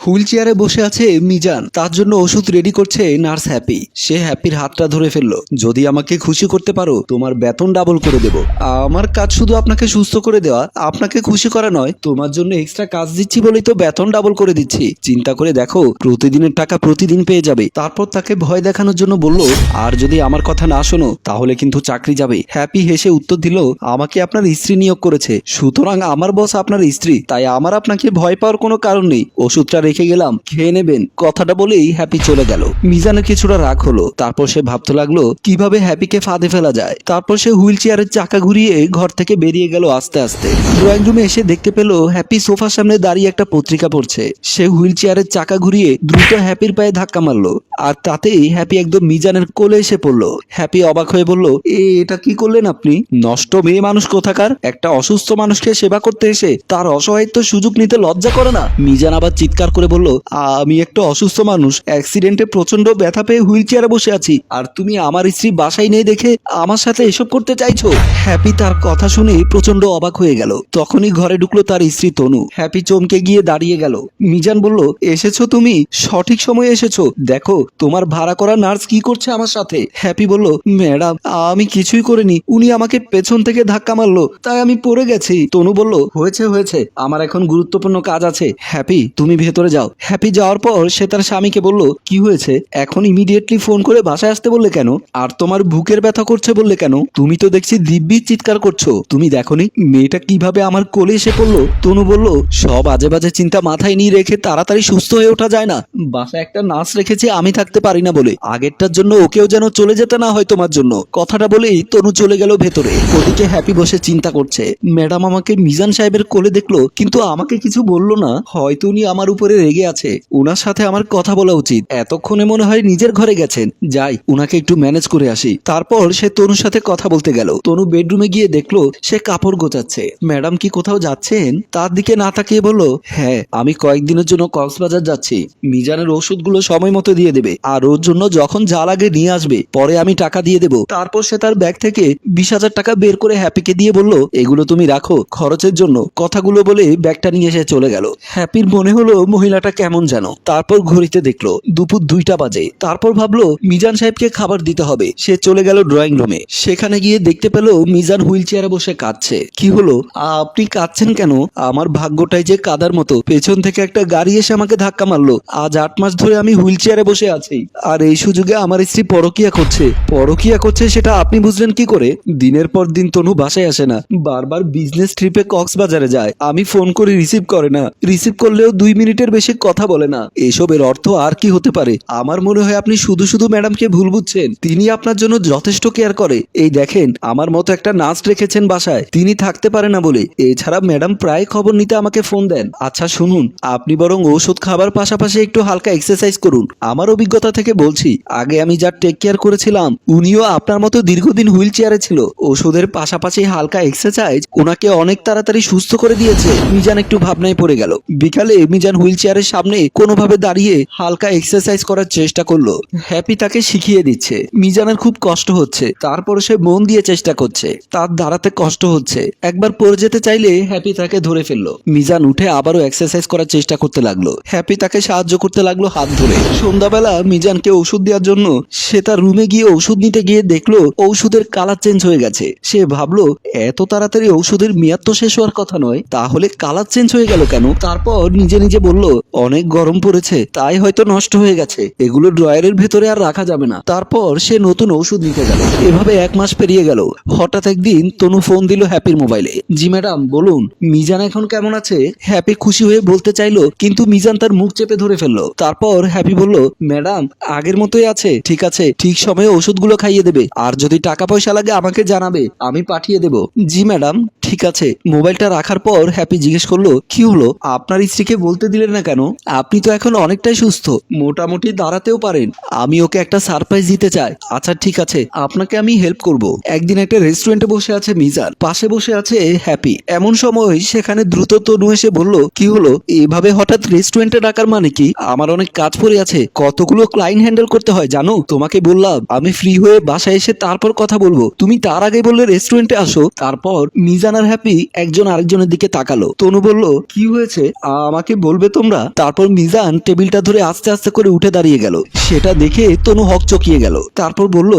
Wheel চেয়ারে বসে আছে মিজান, তার জন্য ওষুধ রেডি করছে নার্স হ্যাপি। সে হ্যাপির হাতটা ধরে ফেললো। যদি আমাকে খুশি করতে পারো তোমার বেতন ডাবল করে দেব। আমার কাজ শুধু আপনাকে সুস্থ করে দেওয়া, আপনাকে খুশি করা নয়। তোমার জন্য এক্সট্রা কাজ দিচ্ছি বলেই তো বেতন ডাবল করে দিচ্ছি। চিন্তা করে দেখো, প্রতিদিনের টাকা প্রতিদিন পেয়ে যাবে। তারপর তাকে ভয় দেখানোর জন্য বলল, আর যদি আমার কথা না শোনো তাহলে কিন্তু চাকরি যাবে। হ্যাপি হেসে উত্তর দিল, আমাকে আপনার স্ত্রী নিয়োগ করেছে, সুতরাং আমার বস আপনার স্ত্রী, তাই আমার আপনাকে ভয় পাওয়ার কোনো কারণ নেই। ওষুধটা রেখে গেলাম, খেয়ে নেবেন। কথাটা বলেই হ্যাপি চলে গেল। মিজানের কিছুটা রাগ হলো। তারপর সে ভাবতে লাগলো কিভাবে হ্যাপিকে ফাঁদে ফেলা যায়। তারপর সে হুইল চেয়ারের চাকা ঘুরিয়ে ঘর থেকে বেরিয়ে গেল আস্তে আস্তে। ড্রয়িং রুমে এসে দেখতে পেল হ্যাপি সোফার সামনে দাঁড়িয়ে একটা পত্রিকা পড়ছে। সে হুইল চেয়ারের চাকা ঘুরিয়ে দ্রুত হ্যাপির পায়ে ধাক্কা মারলো, আর তাতেই হ্যাপি একদম মিজানের কোলে এসে পড়লো। হ্যাপি অবাক হয়ে বলল, এটা কি করলেন আপনি? নষ্ট মেয়ে মানুষ কোথাকার! একটা অসুস্থ মানুষকে সেবা করতে এসে তার অসহায়ত্ব সুযোগ নিতে লজ্জা করে না? মিজান আবার চিৎকার করে বলল, আমি একটা অসুস্থ মানুষ, অ্যাক্সিডেন্টে প্রচন্ড ব্যথা পেয়ে হুইল চেয়ারে বসে আছি, আর তুমি আমার স্ত্রী বাসায় নেই দেখে আমার সাথে এসব করতে চাইছো? হ্যাপি তার কথা শুনে প্রচন্ড অবাক হয়ে গেল। তখনই ঘরে ঢুকলো তার স্ত্রী তনু। হ্যাপি চমকে গিয়ে দাঁড়িয়ে গেল। মিজান বলল, এসেছো তুমি, সঠিক সময়ে এসেছো। দেখো তোমার ভাড়া করা নার্স কি করছে আমার সাথে। হ্যাপি বলল, ম্যাডাম আমি কিছুই করিনি, উনি আমাকে পেছন থেকে ধাক্কা মারলো, তাই আমি পড়ে গেছি। তনু বলল, হয়েছে হয়েছে, আমার এখন গুরুত্বপূর্ণ কাজ আছে। হ্যাপি তুমি ভেতরে যাও। হ্যাপি যাওয়ার পর সে তার স্বামীকে বলল, কি হয়েছে? এখন ইমিডিয়েটলি ফোন করে বাসায় আসতে বললে কেন? আর তোমার বুকের ব্যথা করছে বললে কেন? তুমি তো দেখছি দিব্যি চিৎকার করছো। তুমি দেখোনি মেয়েটা কিভাবে আমার কোলে এসে পড়লো? তনু বলল, সব আজে বাজে চিন্তা মাথায় নিয়ে রেখে তাড়াতাড়ি সুস্থ হয়ে ওঠা যায় না। বাসায় একটা নার্স রেখেছি আমি থাকতে পারি না বলে, আগেরটার জন্য ওকেও যেন চলে যেতে না হয় তোমার জন্য। কথাটা বলেই তনু চলে গেল ভেতরে। ওদিকে হ্যাপি বসে চিন্তা করছে, ম্যাডাম আমাকে মিজান সাহেবের কোলে দেখলো কিন্তু আমাকে কিছু বললো না। হয়তো উনি আমার উপরে রেগে আছে, উনার সাথে আমার কথা বলা উচিত। এতক্ষণে মনে হয় নিজের ঘরে গেছেন, যাই উনাকে একটু ম্যানেজ করে আসি। তারপর সে তনুর সাথে কথা বলতে গেল। তনু বেডরুমে গিয়ে দেখলো সে কাপড় গোছাচ্ছে। ম্যাডাম কি কোথাও যাচ্ছেন? তার দিকে না তাকিয়ে বলল, হ্যাঁ আমি কয়েকদিনের জন্য কক্সবাজার যাচ্ছি। মিজানের ওষুধগুলো সময় মতো দিয়ে দেবে, আর ওর জন্য যখন যা লাগে নিয়ে আসবে, পরে আমি টাকা দিয়ে দেবো। তারপর সে তার ব্যাগ থেকে 20,000 টাকা বের করে হ্যাপিকে দিয়ে বলল, এগুলো তুমি রাখো খরচের জন্য। কথাগুলো বলে ব্যাগটা নিয়ে সে চলে গেল। হ্যাপির মনে হলো মহিলাটা কেমন যেন। তারপর ঘড়িতে দেখলো দুপুর 2টা বাজে। তারপর ভাবলো মিজান সাহেবকে খাবার দিতে হবে। সে চলে গেল ড্রয়িং রুমে। সেখানে গিয়ে দেখতে পেল মিজান হুইল চেয়ারে বসে কাঁদছে। কি হলো, আপনি কাঁদছেন কেন? আমার ভাগ্যটাই যে কাদার মতো, পেছন থেকে একটা গাড়ি এসে আমাকে ধাক্কা মারলো। আজ 8 মাস ধরে আমি হুইল চেয়ারে বসে আছি, আর এই সুযোগে আমার স্ত্রী পরকিয়া করছে সেটা আপনি বুঝলেন কি করে? দিনের পর দিন তনু বাসায় আসে না, বারবার বিজনেস ট্রিপে কক্সবাজারে যায়। আমি ফোন করে রিসিভ করে না, রিসিভ করলেও 2 মিনিটের বেশি কথা বলে না। এসবের অর্থ আর কি হতে পারে? আমার মনে হয় আপনি শুধু শুধু ম্যাডামকে ভুল বুঝছেন। তিনি আপনার জন্য যথেষ্ট কেয়ার করে। এই দেখেন আমার মতো একটা নার্স রেখেছেন বাসায়, তিনি থাকতে পারে না বলে। এছাড়া ম্যাডাম প্রায় খবর নিতে আমাকে ফোন দেন। আচ্ছা শুনুন, আপনি বরং ওষুধ খাবার পাশাপাশি একটু হালকা এক্সারসাইজ করুন। আমার অভিজ্ঞতা থেকে বলছি, আগে আমি যার টেক কেয়ার করেছিলাম উনিও আপনার মতো দীর্ঘদিন হুইল চেয়ারে ছিল। ওষুধের পাশাপাশি হালকা এক্সারসাইজ ওনাকে অনেক তাড়াতাড়ি সুস্থ করে দিয়েছে। মিজান একটু ভাবনায় পড়ে গেল। বিকালে মিজান হুইল চেয়ারের সামনে কোনোভাবে দাঁড়িয়ে হালকা এক্সারসাইজ করার চেষ্টা করলো। হ্যাপি তাকে শিখিয়ে দিচ্ছে। মিজানের খুব কষ্ট হচ্ছে, তারপর সে মন দিয়ে চেষ্টা করছে। তার দাঁড়াতে কষ্ট হচ্ছে, একবার পড়ে যেতে চাইলে হ্যাপি তাকে ধরে ফেললো। মিজান উঠে আবারও এক্সারসাইজ করার চেষ্টা করতে লাগলো। হ্যাপি তাকে সাহায্য করতে লাগলো হাত ধরে। সন্ধ্যাবেলা মিজানকে ওষুধ দেওয়ার জন্য সে তার রুমে গিয়ে ওষুধ নিতে গিয়ে দেখলো ঔষধের কালার চেঞ্জ হয়ে গেছে। সে ভাবলো এত তাড়াতাড়ি ঔষধের মেয়াদ তো শেষ হওয়ার কথা নয়, তাহলে কালার চেঞ্জ হয়ে গেল কেন? তারপর নিজে নিজে বলল, অনেক গরম পড়েছে তাই হয়তো নষ্ট হয়ে গেছে, এগুলো ড্রয়ারের ভেতরে আর রাখা যাবে না। তারপর সে নতুন ওষুধ নিতে গেল। এভাবে 1 মাস পেরিয়ে গেল। হঠাৎ একদিন তনু ফোন দিল হ্যাপির মোবাইলে। জি ম্যাডাম বলুন, মিজান এখন কেমন আছে? হ্যাপি খুশি হয়ে বলতে চাইলো, কিন্তু মিজান তার মুখ চেপে ধরে ফেললো। তারপর হ্যাপি বলল, ম্যাডাম আগের মতোই আছে, ঠিক আছে, ঠিক সময়ে ওষুধগুলো খাইয়ে দেবে, আর যদি টাকা পয়সা লাগে আমাকে জানাবে, আমি পাঠিয়ে দেব। জি ম্যাডাম ঠিক আছে। মোবাইলটা রাখার পর হ্যাপি জিজ্ঞেস করলো, কি হলো, আপনার স্ত্রীকে বলতে দিলেন না কেন? আপনি তো এখন অনেকটাই সুস্থ, মোটামুটি দাঁড়াতেও পারেন। আমি ওকে একটা সারপ্রাইজ দিতে চাই। আচ্ছা ঠিক আছে, আপনাকে আমি হেল্প করব। একদিন একটা রেস্টুরেন্টে বসে আছে মিজান, পাশে বসে আছে হ্যাপি। এমন সময় সেখানে দ্রুত তনু এসে বলল, কি হলো, এভাবে হঠাৎ রেস্টুরেন্টে ডাকার মানে কি? আমার অনেক কাজ পড়ে আছে, কতগুলো ক্লায়েন্ট হ্যান্ডেল করতে হয় জানো। তোমাকে বললাম আমি ফ্রি হয়ে বাসায় এসে তারপর কথা বলবো, তুমি তার আগে বললে রেস্টুরেন্টে আসো। তারপর মিজান আর আর হ্যাপি একজন আরেকজনের দিকে তাকালো। তনু বলল, কি হয়েছে আমাকে বলবে তোমরা? তারপর মিজান টেবিলটা ধরে আস্তে আস্তে করে উঠে দাঁড়িয়ে গেল। সেটা দেখে তনু হকচকিয়ে গেল। তারপর বলল,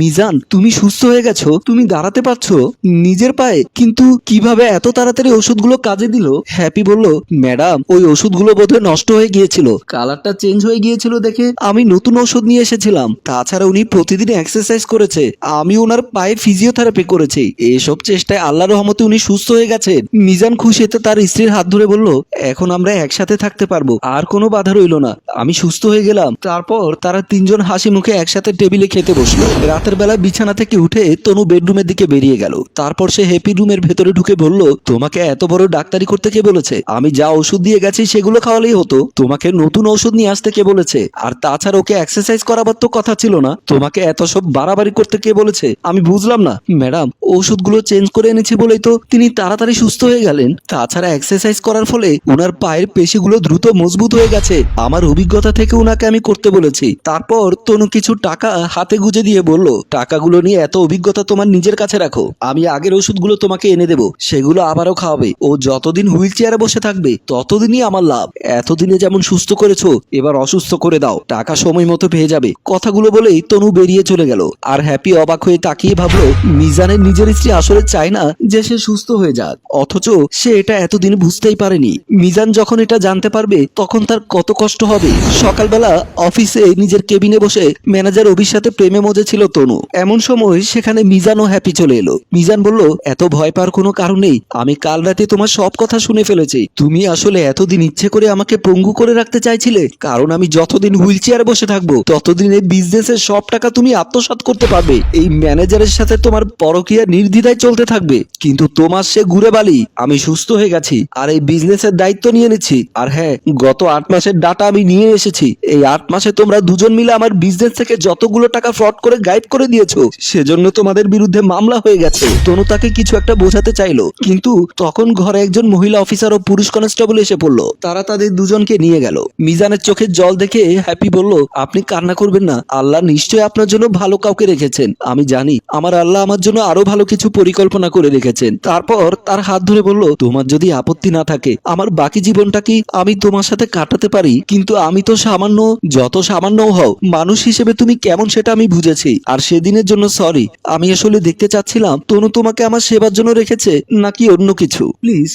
মিজান তুমি সুস্থ হয়ে গেছো? তুমি দাঁড়াতে পারছো নিজের পায়ে? কিন্তু কিভাবে এত তাড়াতাড়ি ওষুধগুলো কাজে দিল? হ্যাপি বলল, ম্যাডাম ওই ওষুধগুলো বোধহয় নষ্ট হয়ে গিয়েছিল, কালারটা চেঞ্জ হয়ে গিয়েছিল দেখে আমি নতুন ওষুধ নিয়ে এসেছিলাম। তাছাড়া উনি প্রতিদিন এক্সারসাইজ করেছে, আমি ওনার পায়ে ফিজিওথেরাপি করেছি। এসব চেষ্টায় আল্লাহর রহমতে উনি সুস্থ হয়ে গেছেন। মিজান খুশিতে তার স্ত্রীর হাত ধরে বলল, এখন আমরা একসাথে থাকতে পারবো, আর কোনো বাধা রইল না, আমি সুস্থ হয়ে গেলাম। তারপর তারা তিনজন হাসি মুখে একসাথে টেবিলে খেতে বসলো। রাতের বেলা বিছানা থেকে উঠে তনু বেডরুমের দিকে বেরিয়ে গেল। তারপর সে হ্যাপি রুমের ভেতরে ঢুকে বলল, তোমাকে এত বড় ডাক্তারি করতে কে বলেছে? আমি যা ওষুধ দিয়ে গেছি সেগুলো খাওয়ালেই হতো, তোমাকে নতুন ওষুধ নিয়ে আসতে কে বলেছে? আর তাছাড়া ওকে এক্সারসাইজ করাবার তো কথা ছিল না, তোমাকে এত সব বাড়াবাড়ি করতে কে বলেছে? আমি বুঝলাম না। ম্যাডাম ওষুধগুলো চেঞ্জ করে এনেছি বলেই তো তিনি তাড়াতাড়ি সুস্থ হয়ে গেলেন। তাছাড়া এক্সারসাইজ করার ফলে ওনার পায়ের পেশিগুলো দ্রুত মজবুত হয়ে গেছে, আমার অভিজ্ঞতা থেকে ওনাকে আমি করতে বলেছি। তারপর তনু কিছু টাকা হাতে গুজে দিয়ে বলল, টাকাগুলো নিয়ে এত অভিজ্ঞতা তোমার নিজের কাছে রাখো, আমি আগের ওষুধগুলো তোমাকে এনে দেবো, সেগুলো আবারও খাওয়াবে। ও যতদিন হুইল চেয়ারে বসে থাকবে ততদিনই আমার লাভ। এতদিনে যেমন সুস্থ করেছো এবার অসুস্থ করে দাও, টাকা সময় মতো পেয়ে যাবে। কথাগুলো বলেই তনু বেরিয়ে চলে গেল। আর হ্যাপি অবাক হয়ে তাকিয়ে ভাবলো, মিজানের নিজের স্ত্রী আসলে চায় না যে সে সুস্থ হয়ে যাক, অথচ সে এটা এতদিন বুঝতেই পারেনি। মিজান যখন এটা জানতে পারবে তখন তার কত কষ্ট হবে। সকালবেলা অফিসে নিজের কেবিনে বসে ম্যানেজার অভির সাথে প্রেমে মজেছিল তনু। এমন সময় সেখানে মিজান ও হ্যাপি চলে এলো। মিজান বলল, এত ভয় পাওয়ার কোনো কারণ নেই, আমি কাল রাতে তোমার সব কথা শুনে ফেলেছি। তুমি আসলে এতদিন ইচ্ছে করে আমাকে পঙ্গু করে রাখতে চাইছিলে, কারণ আমি যতদিন হুইল চেয়ারে বসে থাকবো ততদিন এই বিজনেসের সব টাকা তুমি আত্মসাৎ করতে পারবে। এই ম্যানেজারের সাথে তোমার পরকীয়া নির্দ্বিধায় চলতে থাকবে। কিন্তু তোমার সে ঘুরে বালি, আমি সুস্থ হয়ে গেছি আর এই বিজনেসের দায়িত্ব নিয়ে নিচ্ছি। আর হ্যাঁ, গত 8 মাসের ডাটা আমি নিয়ে এসেছি। এই 8 মাসে তোমরা দুজন মিলে আমার বিজনেস থেকে যতগুলো টাকা ফ্রড করে গায়েব করে দিয়েছো, সেজন্য তোমাদের বিরুদ্ধে মামলা হয়ে গেছে। তনু তাকে কিছু একটা বোঝাতে চাইলো, কিন্তু তখন ঘরে একজন মহিলা অফিসার ও পুরুষ কনস্টেবল এসে পড়লো। তারা তাদের দুজনকে নিয়ে গেল। মিজানের চোখে জল দেখে হ্যাপি বলল, আপনি কান্না করবেন না, আল্লাহ নিশ্চয়ই আপনার জন্য ভালো কাউকে রেখেছেন। আমি জানি আমার আল্লাহ আমার জন্য আরো ভালো কিছু পরিকল্পনা করে রেখেছেন। তারপর তার হাত ধরে বলল, তোমার যদি আপত্তি না থাকে আমার বাকি জীবনটা কি আমি তোমার সাথে কাটাতে পারি, কিন্তু আমি তো সামান্য, যত সামান্যও হও মানুষ হিসেবে তুমি কেমন সেটা আমি বুঝেছি। আর সেদিনের জন্য সরি। আমি আসলে দেখতে চাচ্ছিলাম তনু তোমাকে আমার সেবার জন্য রেখেছে নাকি অন্য কিছু। প্লিজ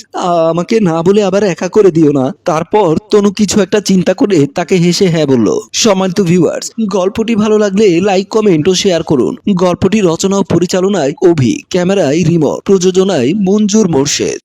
আমাকে না বলে আবার একা করে দিও না। তারপর তনু কিছু একটা চিন্তা করে তাকে হেসে হ্যাঁ বলল। সম্মানিত ভিউয়ার্স, গল্পটি ভালো লাগলে লাইক, কমেন্ট ও শেয়ার করুন। গল্পটি রচনা ও পরিচালনায় অভি, ক্যামেরায় রিমোট, প্রযোজনায় মঞ্জুর মোর্শেদ।